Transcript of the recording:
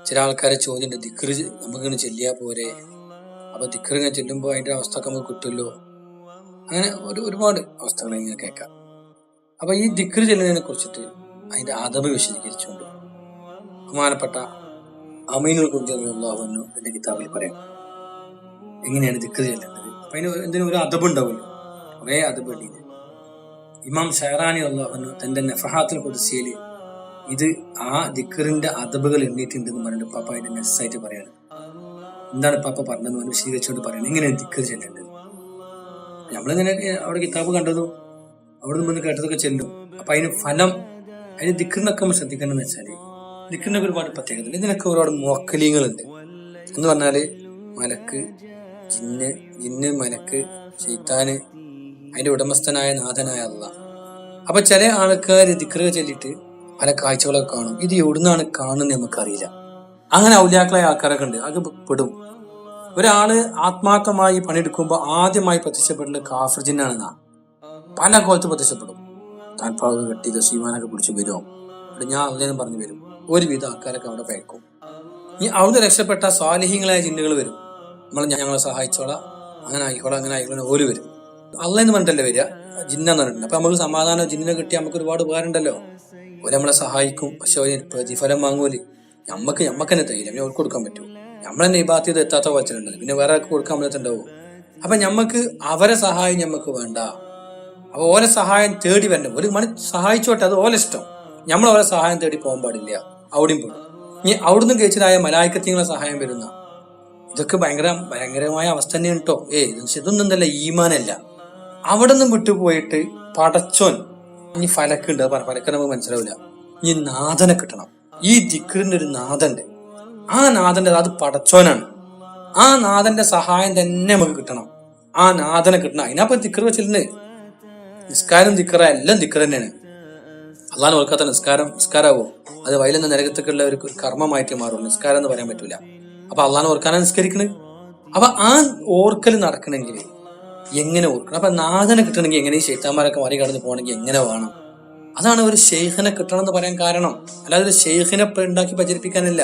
ചില ആൾക്കാരെ ചോദ്യമുണ്ട്, ദിക്റ് നമുക്കിങ്ങനെ ചെല്ലിയാ പോരെ, അപ്പൊ ദിക്റ് ഇങ്ങനെ ചെല്ലുമ്പോൾ അതിന്റെ അവസ്ഥ ഒക്കെ നമുക്ക് കിട്ടുമല്ലോ. അങ്ങനെ ഒരുപാട് അവസ്ഥകൾ ഇങ്ങനെ കേൾക്കാം. അപ്പൊ ഈ ദിക്റ് ചെല്ലുന്നതിനെ കുറിച്ചിട്ട് അതിന്റെ അതബ് വിശദീകരിച്ചുകൊണ്ട് ബഹുമാനപ്പെട്ട അമീനുൽ ഖുർദി റളിയല്ലാഹു അൻഹു എന്റെ കിതാബിൽ പറയാം എങ്ങനെയാണ് ദിക്റ് ചെല്ലേണ്ടത്. അപ്പൊ അതിന് എന്തിനും ഒരു അതബ് ഉണ്ടാവുമല്ലോ, കുറേ അതബ് ഉണ്ട്. ഇമാം ഷഹറാനി റളിയല്ലാഹു അൻഹു തന്റെ നഫഹാത്തുൽ ഖുദ്സിയിൽ ഇത് ആ ദിക്റിന്റെ അതബുകൾ എണ്ണീട്ടുണ്ടെന്ന് പറഞ്ഞിട്ട് പാപ്പ അതിന്റെ മെസ്സായിട്ട് പറയാണ്. എന്താണ് പാപ്പ പറഞ്ഞതെന്ന് പറഞ്ഞ് വിശദീകരിച്ചുകൊണ്ട് പറയണം എങ്ങനെയാണ് ദിക്റ് ചെല്ലേണ്ടത്. നമ്മളിങ്ങനെ അവിടെ കിതാബ് കണ്ടതും അവിടെ നിന്ന് കേട്ടതൊക്കെ ചെല്ലും. അപ്പൊ അതിന് ഫലം, അതിന് ദിക്റിനൊക്കെ നമ്മൾ ശ്രദ്ധിക്കേണ്ടതെന്ന് വെച്ചാല് ദിക്റിനൊക്കെ ഒരുപാട് പ്രത്യേകത. ഇതിനൊക്കെ ഒരുപാട് മുവക്കലീങ്ങളുണ്ട്. എന്ന് പറഞ്ഞാല് മലക്ക്, ജിന്ന്, മലക്ക്, ശൈത്താന്, അതിന്റെ ഉടമസ്ഥനായ നാഥനായ അല്ലാഹ്. അപ്പൊ ചില ആൾക്കാർ ദിക്റ് ചൊല്ലിയിട്ട് പല കാഴ്ചകളൊക്കെ കാണും. ഇത് എവിടുന്നാണ് കാണുന്നത് നമുക്കറിയില്ല. അങ്ങനെ ഔലിയാക്കളായ ആൾക്കാരൊക്കെ ഉണ്ട്. അത് പെടും. ഒരാള് ആത്മാർത്ഥമായി പണിയെടുക്കുമ്പോൾ ആദ്യമായി പ്രത്യക്ഷപ്പെടേണ്ടത് കാഫിർ ജിന്നാണെന്നാ. പല കോലത്ത് പ്രത്യക്ഷപ്പെടും. താൽപ്പാവ് കെട്ടി ദശീമാനൊക്കെ പിടിച്ച് വരും. അവിടെ ഞാൻ അല്ലേന്ന് പറഞ്ഞു വരും. ഒരുവിധം ആൾക്കാരൊക്കെ അവിടെ പേക്കും. ഇനി അവിടെ രക്ഷപ്പെട്ട സ്വാലിഹീങ്ങളായ ജിന്നുകൾ വരും. ഞങ്ങളെ സഹായിച്ചോളാം, അങ്ങനെ ആയിക്കോളാം ഓര് വരും. അല്ലേന്ന് പറഞ്ഞിട്ടല്ലേ വരിക, ജിന്നാന്ന് പറഞ്ഞിട്ടുണ്ട്. അപ്പൊ നമുക്ക് സമാധാനം ജിന്നിനെ കിട്ടിയാൽ നമുക്ക് ഒരുപാട് ഉപകാരം ഉണ്ടല്ലോ. ഓര് നമ്മളെ സഹായിക്കും. പക്ഷെ ഒരു പ്രതിഫലം വാങ്ങൂല്. ഞമ്മക്ക് തന്നെ തയ്യില്ല, പിന്നെ അവർക്ക് കൊടുക്കാൻ പറ്റുമോ? നമ്മളെന്നെ ഈ ബാധ്യത എത്താത്ത വച്ചിട്ടുണ്ട്, പിന്നെ വേറെ ആൾക്ക് കൊടുക്കാൻ പറ്റത്തുണ്ടാവും. അപ്പൊ ഞമ്മക്ക് അവരെ സഹായം ഞമ്മക്ക് വേണ്ട. അപ്പൊ ഓരോ സഹായം തേടി വരണം. ഒരു മണി സഹായിച്ചോട്ടെ, അത് ഓല ഇഷ്ടം. നമ്മൾ ഓരോ സഹായം തേടി പോകാൻ പാടില്ല. അവിടെയും പോകും. ഇനി അവിടുന്ന് കഴിച്ചതായ മലായിക്കത്തിങ്ങളെ സഹായം വരുന്ന ഇതൊക്കെ ഭയങ്കരമായ അവസ്ഥ തന്നെയാണ് കേട്ടോ. ഇതൊന്നും എന്തല്ല, ഈമാനല്ല. അവിടെ നിന്നും വിട്ടുപോയിട്ട് പടച്ചോൻ, ഇനി ഫലക്കുണ്ട്, ഫലക്ക് നമുക്ക് മനസ്സിലാവില്ല. ഇനി നാഥനെ കിട്ടണം. ഈ ദിക്റിന്റെ ഒരു നാഥന്റെ, ആ നാഥന്റെ അത് പടച്ചോനാണ്. ആ നാഥന്റെ സഹായം തന്നെ നമുക്ക് കിട്ടണം. ആ നാഥനെ കിട്ടണം. അതിനപ്പം ദിക്റ് വെച്ചിട്ടുണ്ട്. നിസ്കാരം ദിക്റ, എല്ലാം ദിക്റ് തന്നെയാണ്. അള്ളാഹ് ഓർക്കാത്ത നിസ്കാരാവോ? അത് വയലുന്ന നരകത്തേക്കുള്ള ഒരു കർമ്മമായിട്ട് മാറും. നിസ്കാരം എന്ന് പറയാൻ പറ്റൂല. അപ്പൊ അള്ളാഹ് ഓർക്കാനാണ് നിസ്കരിക്കണത്. അപ്പൊ ആ ഓർക്കൽ നടക്കണമെങ്കിൽ എങ്ങനെ ഓർക്കണം? അപ്പൊ നാഥനെ കിട്ടണമെങ്കിൽ എങ്ങനെ, ഈ ശൈത്താന്മാരൊക്കെ മറികടന്ന് പോകണമെങ്കിൽ എങ്ങനെ വേണം? അതാണ് ഒരു ഷെയ്ഖിനെ കിട്ടണം എന്ന് പറയാൻ കാരണം. അല്ലാതെ ഒരു ഷെയ്ഖിനെ ഉണ്ടാക്കി പ്രചരിപ്പിക്കാനല്ല.